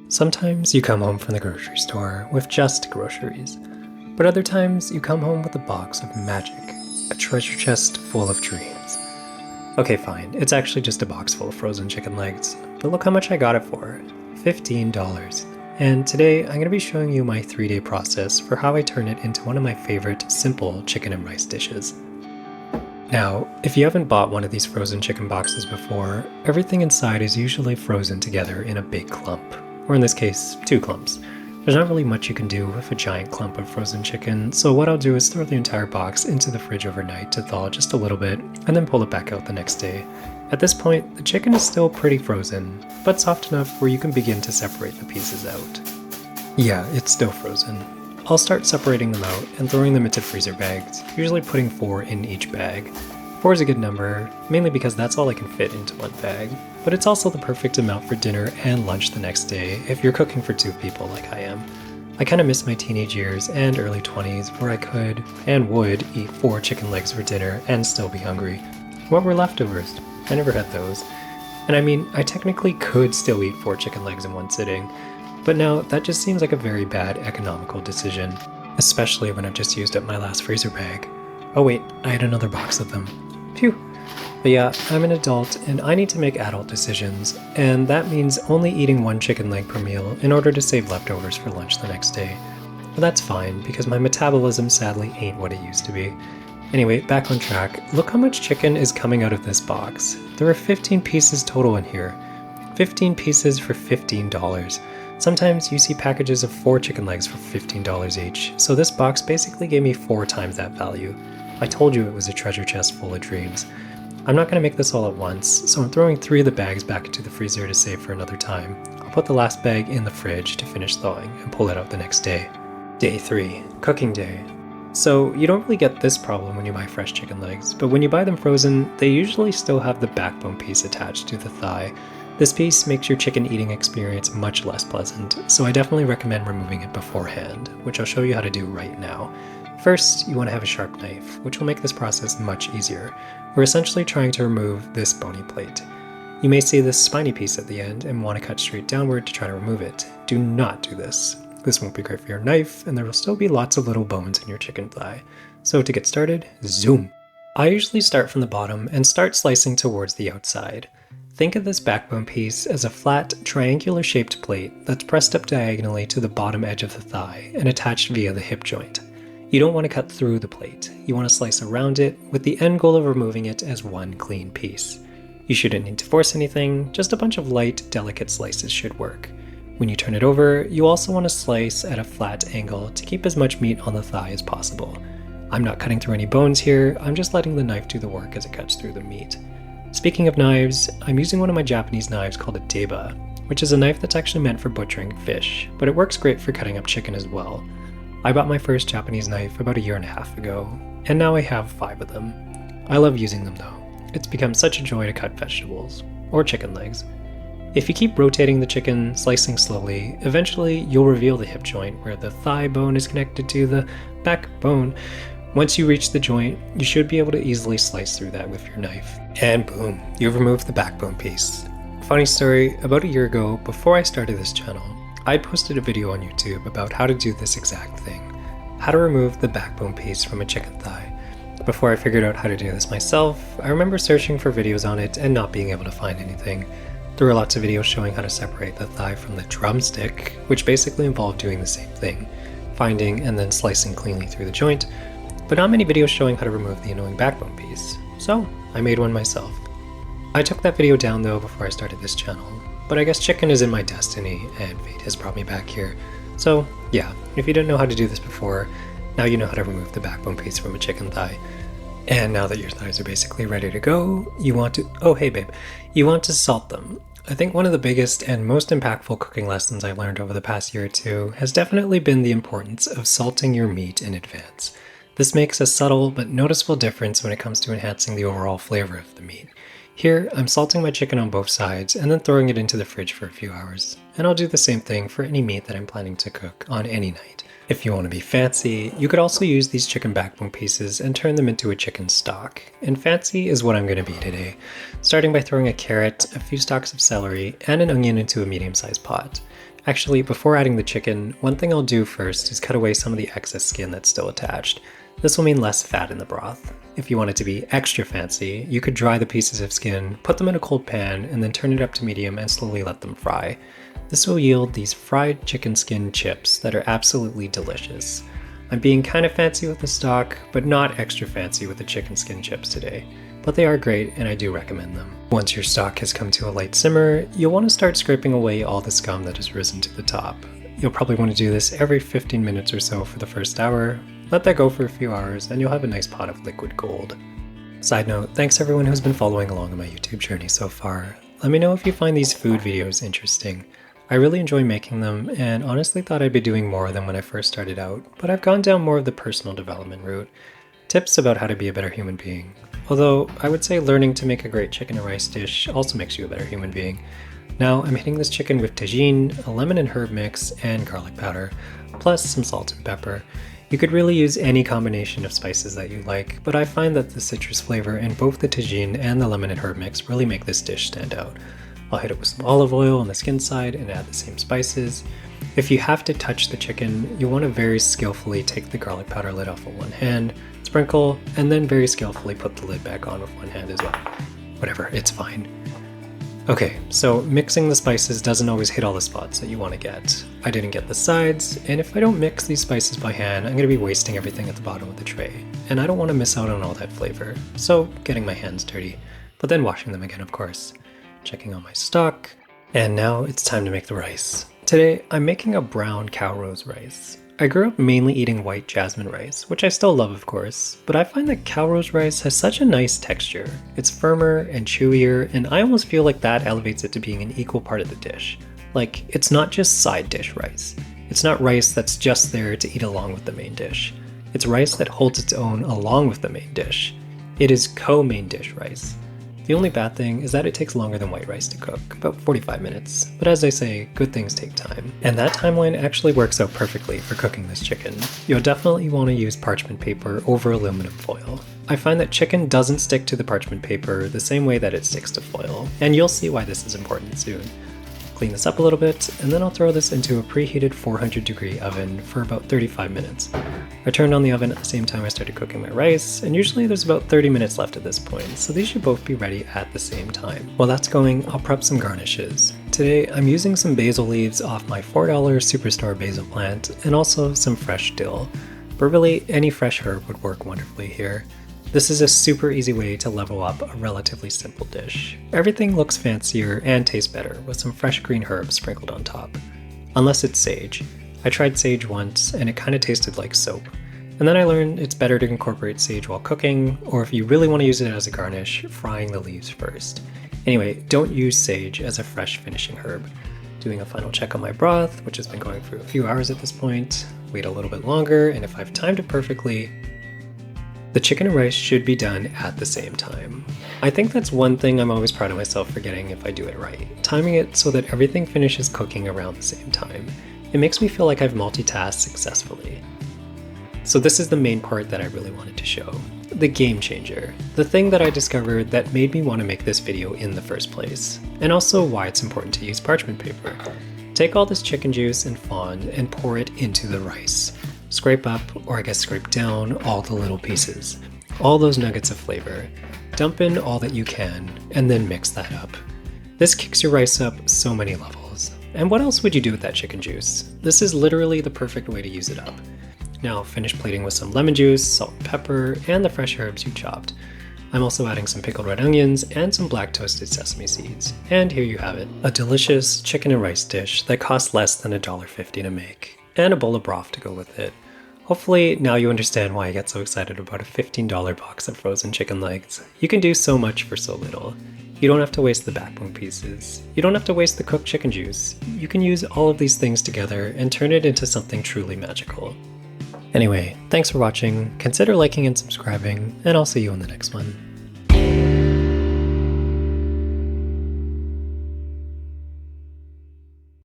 Sometimes you come home from the grocery store with just groceries, but other times you come home with a box of magic, a treasure chest full of dreams. Okay, fine, it's actually just a box full of frozen chicken legs, but look how much I got it for, $15. And today I'm going to be showing you my 3-day process for how I turn it into one of my favorite simple chicken and rice dishes. Now, if you haven't bought one of these frozen chicken boxes before, everything inside is usually frozen together in a big clump, or in this case, 2 clumps. There's not really much you can do with a giant clump of frozen chicken, so what I'll do is throw the entire box into the fridge overnight to thaw just a little bit, and then pull it back out the next day. At this point, the chicken is still pretty frozen, but soft enough where you can begin to separate the pieces out. Yeah, it's still frozen. I'll start separating them out and throwing them into freezer bags, usually putting 4 in each bag. 4 is a good number, mainly because that's all I can fit into one bag, but it's also the perfect amount for dinner and lunch the next day if you're cooking for 2 people like I am. I kinda miss my teenage years and early 20s where I could, and would, eat 4 chicken legs for dinner and still be hungry. What were leftovers? I never had those. And I mean, I technically could still eat 4 chicken legs in one sitting, but now that just seems like a very bad economical decision, especially when I've just used up my last freezer bag. Oh wait, I had another box of them. Phew. But yeah, I'm an adult and I need to make adult decisions, and that means only eating 1 chicken leg per meal in order to save leftovers for lunch the next day. But that's fine, because my metabolism sadly ain't what it used to be. Anyway, back on track, look how much chicken is coming out of this box. There are 15 pieces total in here. 15 pieces for $15. Sometimes you see packages of 4 chicken legs for $15 each, so this box basically gave me 4 times that value. I told you it was a treasure chest full of dreams. I'm not going to make this all at once, so I'm throwing 3 of the bags back into the freezer to save for another time. I'll put the last bag in the fridge to finish thawing and pull it out the next day. Day 3, cooking day. So you don't really get this problem when you buy fresh chicken legs, but when you buy them frozen, they usually still have the backbone piece attached to the thigh. This piece makes your chicken eating experience much less pleasant, so I definitely recommend removing it beforehand, which I'll show you how to do right now. First, you want to have a sharp knife, which will make this process much easier. We're essentially trying to remove this bony plate. You may see this spiny piece at the end and want to cut straight downward to try to remove it. Do not do this. This won't be great for your knife, and there will still be lots of little bones in your chicken thigh. So to get started, zoom! I usually start from the bottom and start slicing towards the outside. Think of this backbone piece as a flat, triangular-shaped plate that's pressed up diagonally to the bottom edge of the thigh and attached via the hip joint. You don't want to cut through the plate. You want to slice around it, with the end goal of removing it as one clean piece. You shouldn't need to force anything, just a bunch of light, delicate slices should work. When you turn it over, you also want to slice at a flat angle to keep as much meat on the thigh as possible. I'm not cutting through any bones here, I'm just letting the knife do the work as it cuts through the meat. Speaking of knives, I'm using one of my Japanese knives called a deba, which is a knife that's actually meant for butchering fish, but it works great for cutting up chicken as well. I bought my first Japanese knife about 1.5 years ago, and now I have 5 of them. I love using them though. It's become such a joy to cut vegetables, or chicken legs. If you keep rotating the chicken, slicing slowly, eventually you'll reveal the hip joint where the thigh bone is connected to the backbone. Once you reach the joint, you should be able to easily slice through that with your knife. And boom, you've removed the backbone piece. Funny story, about 1 year ago, before I started this channel, I posted a video on YouTube about how to do this exact thing. How to remove the backbone piece from a chicken thigh. Before I figured out how to do this myself, I remember searching for videos on it and not being able to find anything. There were lots of videos showing how to separate the thigh from the drumstick, which basically involved doing the same thing, finding and then slicing cleanly through the joint, but not many videos showing how to remove the annoying backbone piece, so I made one myself. I took that video down though before I started this channel, but I guess chicken is in my destiny and fate has brought me back here. So yeah, if you didn't know how to do this before, now you know how to remove the backbone piece from a chicken thigh. And now that your thighs are basically ready to go, you want to, oh hey babe, you want to salt them. I think one of the biggest and most impactful cooking lessons I've learned over the past year or two has definitely been the importance of salting your meat in advance. This makes a subtle but noticeable difference when it comes to enhancing the overall flavor of the meat. Here, I'm salting my chicken on both sides and then throwing it into the fridge for a few hours. And I'll do the same thing for any meat that I'm planning to cook on any night. If you want to be fancy, you could also use these chicken backbone pieces and turn them into a chicken stock. And fancy is what I'm going to be today, starting by throwing a carrot, a few stalks of celery, and an onion into a medium-sized pot. Actually, before adding the chicken, one thing I'll do first is cut away some of the excess skin that's still attached. This will mean less fat in the broth. If you want it to be extra fancy, you could dry the pieces of skin, put them in a cold pan, and then turn it up to medium and slowly let them fry. This will yield these fried chicken skin chips that are absolutely delicious. I'm being kind of fancy with the stock, but not extra fancy with the chicken skin chips today. But they are great and I do recommend them. Once your stock has come to a light simmer, you'll want to start scraping away all the scum that has risen to the top. You'll probably want to do this every 15 minutes or so for the first hour. Let that go for a few hours and you'll have a nice pot of liquid gold. Side note, thanks everyone who's been following along on my YouTube journey so far. Let me know if you find these food videos interesting. I really enjoy making them and honestly thought I'd be doing more than when I first started out, but I've gone down more of the personal development route. Tips about how to be a better human being. Although, I would say learning to make a great chicken and rice dish also makes you a better human being. Now, I'm hitting this chicken with tagine, a lemon and herb mix, and garlic powder, plus some salt and pepper. You could really use any combination of spices that you like, but I find that the citrus flavor in both the tagine and the lemon and herb mix really make this dish stand out. I'll hit it with some olive oil on the skin side and add the same spices. If you have to touch the chicken, you want to very skillfully take the garlic powder lid off with one hand, sprinkle, and then very skillfully put the lid back on with one hand as well. Whatever, it's fine. Okay, so mixing the spices doesn't always hit all the spots that you want to get. I didn't get the sides, and if I don't mix these spices by hand, I'm going to be wasting everything at the bottom of the tray, and I don't want to miss out on all that flavor, so getting my hands dirty, but then washing them again of course. Checking on my stock, and now it's time to make the rice. Today, I'm making a brown cow rose rice. I grew up mainly eating white jasmine rice, which I still love of course, but I find that cow rose rice has such a nice texture. It's firmer and chewier, and I almost feel like that elevates it to being an equal part of the dish. Like, it's not just side dish rice. It's not rice that's just there to eat along with the main dish. It's rice that holds its own along with the main dish. It is co-main dish rice. The only bad thing is that it takes longer than white rice to cook, about 45 minutes, but as they say, good things take time. And that timeline actually works out perfectly for cooking this chicken. You'll definitely want to use parchment paper over aluminum foil. I find that chicken doesn't stick to the parchment paper the same way that it sticks to foil, and you'll see why this is important soon. Clean this up a little bit, and then I'll throw this into a preheated 400-degree oven for about 35 minutes. I turned on the oven at the same time I started cooking my rice, and usually there's about 30 minutes left at this point, so these should both be ready at the same time. While that's going, I'll prep some garnishes. Today, I'm using some basil leaves off my $4 Superstore basil plant, and also some fresh dill. But really, any fresh herb would work wonderfully here. This is a super easy way to level up a relatively simple dish. Everything looks fancier and tastes better with some fresh green herbs sprinkled on top. Unless it's sage. I tried sage once and it kind of tasted like soap. And then I learned it's better to incorporate sage while cooking, or if you really want to use it as a garnish, frying the leaves first. Anyway, don't use sage as a fresh finishing herb. Doing a final check on my broth, which has been going for a few hours at this point. Wait a little bit longer, and if I've timed it perfectly, the chicken and rice should be done at the same time. I think that's one thing I'm always proud of myself for getting if I do it right. Timing it so that everything finishes cooking around the same time. It makes me feel like I've multitasked successfully. So this is the main part that I really wanted to show. The game changer. The thing that I discovered that made me want to make this video in the first place. And also why it's important to use parchment paper. Take all this chicken juice and fond and pour it into the rice. Scrape up, or I guess scrape down, all the little pieces. All those nuggets of flavor. Dump in all that you can, and then mix that up. This kicks your rice up so many levels. And what else would you do with that chicken juice? This is literally the perfect way to use it up. Now finish plating with some lemon juice, salt and pepper, and the fresh herbs you chopped. I'm also adding some pickled red onions and some black toasted sesame seeds. And here you have it, a delicious chicken and rice dish that costs less than $1.50 to make, and a bowl of broth to go with it. Hopefully now you understand why I get so excited about a $15 box of frozen chicken legs. You can do so much for so little. You don't have to waste the backbone pieces. You don't have to waste the cooked chicken juice. You can use all of these things together and turn it into something truly magical. Anyway, thanks for watching, consider liking and subscribing, and I'll see you in the next one.